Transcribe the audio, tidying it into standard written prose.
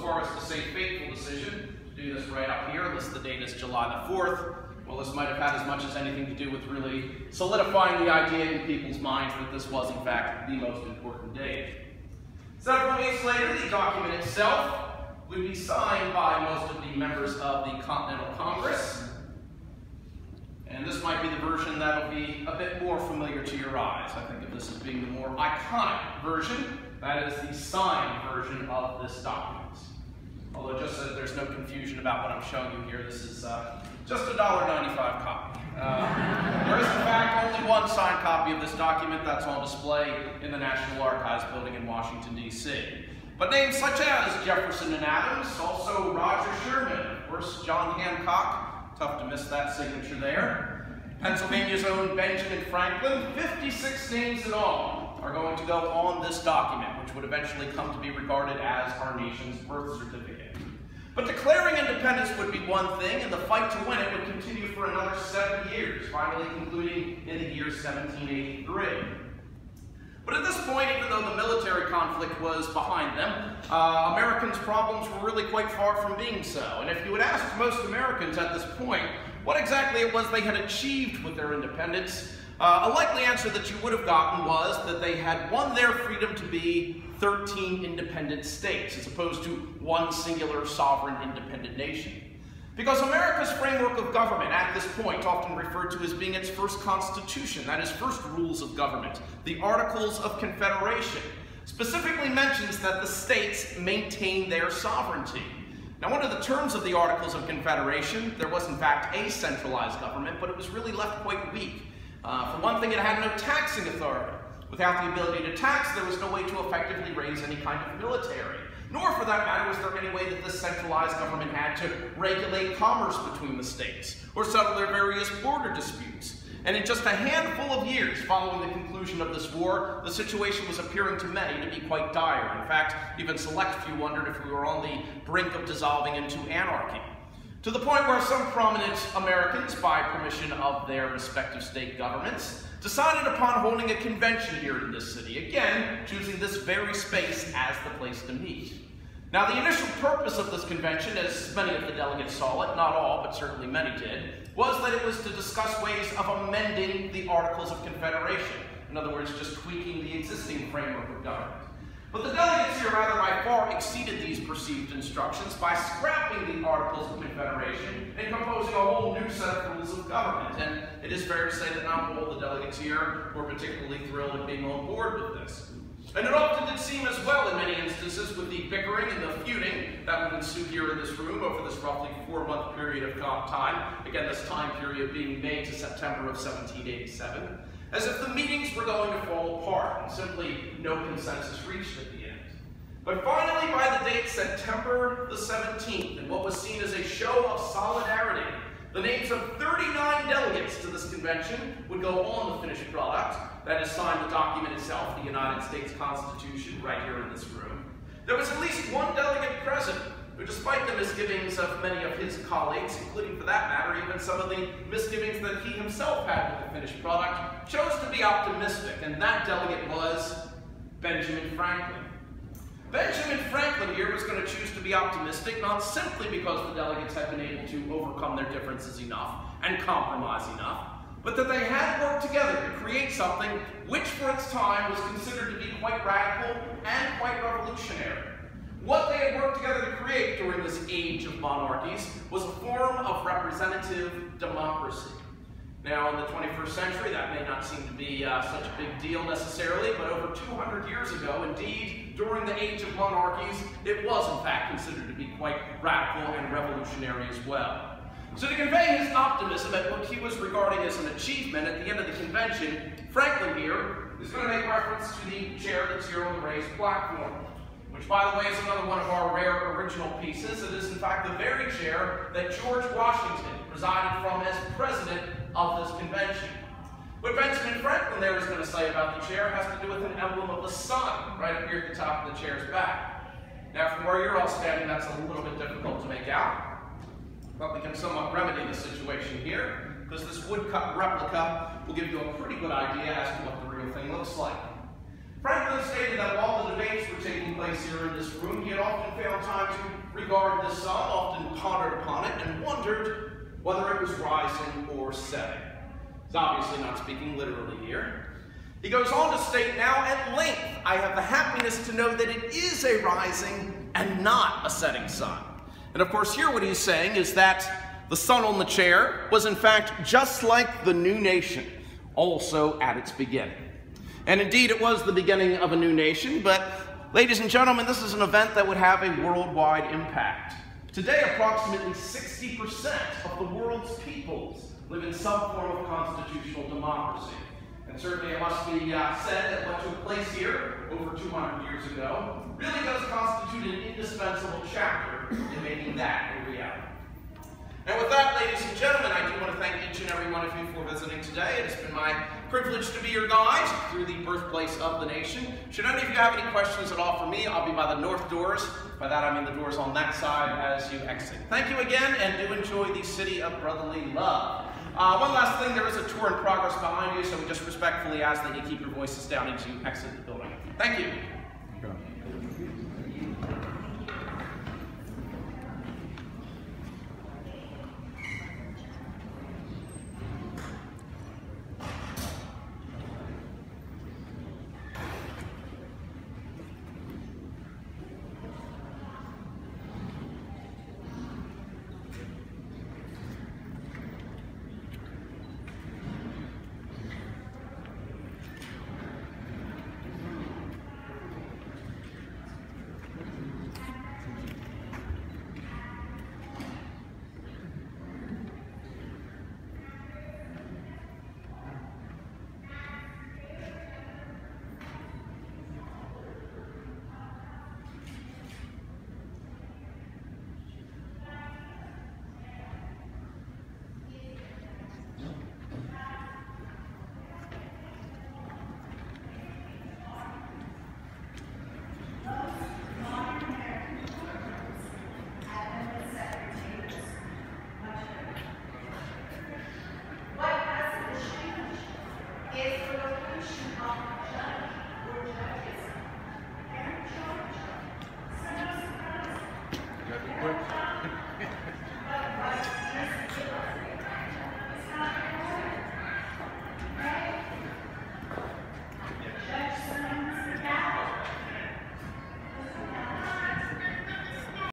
far as to say fateful decision, to do this right up here, list the date as July the 4th. Well, this might have had as much as anything to do with really solidifying the idea in people's minds that this was, in fact, the most important date. Several weeks later, the document itself would be signed by most of the members of the Continental Congress. And this might be the version that'll be a bit more familiar to your eyes. I think of this as being the more iconic version. That is the signed version of this document. Although just so that there's no confusion about what I'm showing you here, this is just a $1.95 copy. There is in fact only one signed copy of this document that's on display in the National Archives building in Washington, D.C. But names such as Jefferson and Adams, also Roger Sherman, of course John Hancock, tough to miss that signature there, Pennsylvania's own Benjamin Franklin, 56 names in all are going to go on this document, which would eventually come to be regarded as our nation's birth certificate. But declaring independence would be one thing, and the fight to win it would continue for another 7 years, finally concluding in the year 1783. But at this point, even though the military conflict was behind them, Americans' problems were really quite far from being so. And if you had asked most Americans at this point what exactly it was they had achieved with their independence, a likely answer that you would have gotten was that they had won their freedom to be 13 independent states, as opposed to one singular sovereign independent nation. Because America's framework of government at this point, often referred to as being its first constitution, that is, first rules of government, the Articles of Confederation, specifically mentions that the states maintain their sovereignty. Now, under the terms of the Articles of Confederation, there was in fact a centralized government, but it was really left quite weak. For one thing, it had no taxing authority. Without the ability to tax, there was no way to effectively raise any kind of military. Nor, for that matter, was there any way that this centralized government had to regulate commerce between the states, or settle their various border disputes. And in just a handful of years following the conclusion of this war, the situation was appearing to many to be quite dire. In fact, even select few wondered if we were on the brink of dissolving into anarchy. To the point where some prominent Americans, by permission of their respective state governments, decided upon holding a convention here in this city, again, choosing this very space as the place to meet. Now, the initial purpose of this convention, as many of the delegates saw it, not all, but certainly many did, was that it was to discuss ways of amending the Articles of Confederation. In other words, just tweaking the existing framework of government. But the delegates here rather by far exceeded these perceived instructions by scrapping the Articles of Confederation and composing a whole new set of rules of government. And it is fair to say that not all the delegates here were particularly thrilled at being on board with this. And it often did seem as well in many instances with the bickering and the feuding that would ensue here in this room over this roughly 4-month period of time, again this time period being May to September of 1787, as if the meetings were going to fall apart and simply no consensus reached at the end. But finally, by the date September the 17th, in what was seen as a show of solidarity, the names of 39 delegates to this convention would go on the finished product, that is, sign the document itself, the United States Constitution, right here in this room. There was at least one delegate present who, despite the misgivings of many of his colleagues, including, for that matter, even some of the misgivings that he himself had with the finished product, chose to be optimistic, and that delegate was Benjamin Franklin. Benjamin Franklin here was going to choose to be optimistic, not simply because the delegates had been able to overcome their differences enough and compromise enough, but that they had worked together to create something which for its time was considered to be quite radical and quite revolutionary. What they had worked together to create during this age of monarchies was a form of representative democracy. Now, in the 21st century, that may not seem to be such a big deal necessarily, but over 200 years ago, indeed, during the age of monarchies, it was in fact considered to be quite radical and revolutionary as well. So to convey his optimism at what he was regarding as an achievement at the end of the convention, Franklin here is going to make reference to the chair that's here on the raised platform, which, by the way, is another one of our rare original pieces. It is, in fact, the very chair that George Washington presided from as president of this convention. What Benjamin Franklin there is going to say about the chair has to do with an emblem of the sun right up here at the top of the chair's back. Now, from where you're all standing, that's a little bit difficult to make out, but we can somewhat remedy the situation here, because this woodcut replica will give you a pretty good idea as to what the real thing looks like. Franklin stated that while the debates were taking place here in this room, he had often found time to regard the sun, often pondered upon it, and wondered whether it was rising or setting. He's obviously not speaking literally here. He goes on to state, now at length, I have the happiness to know that it is a rising and not a setting sun. And of course, here what he's saying is that the sun on the chair was in fact just like the new nation, also at its beginning. And indeed, it was the beginning of a new nation, but ladies and gentlemen, this is an event that would have a worldwide impact. Today, approximately 60% of the world's peoples live in some form of constitutional democracy. And certainly it must be said that what took place here over 200 years ago really does constitute an indispensable chapter in making that a reality. And with that, ladies and gentlemen, I do want to thank each and every one of you for visiting today. It has been my privilege to be your guide through the birthplace of the nation. Should any of you have any questions at all for me, I'll be by the north doors. By that I mean the doors on that side as you exit. Thank you again, and do enjoy the city of brotherly love. One last thing, there is a tour in progress behind you, so we just respectfully ask that you keep your voices down as you exit the building. Thank you. Is the location of judge or judges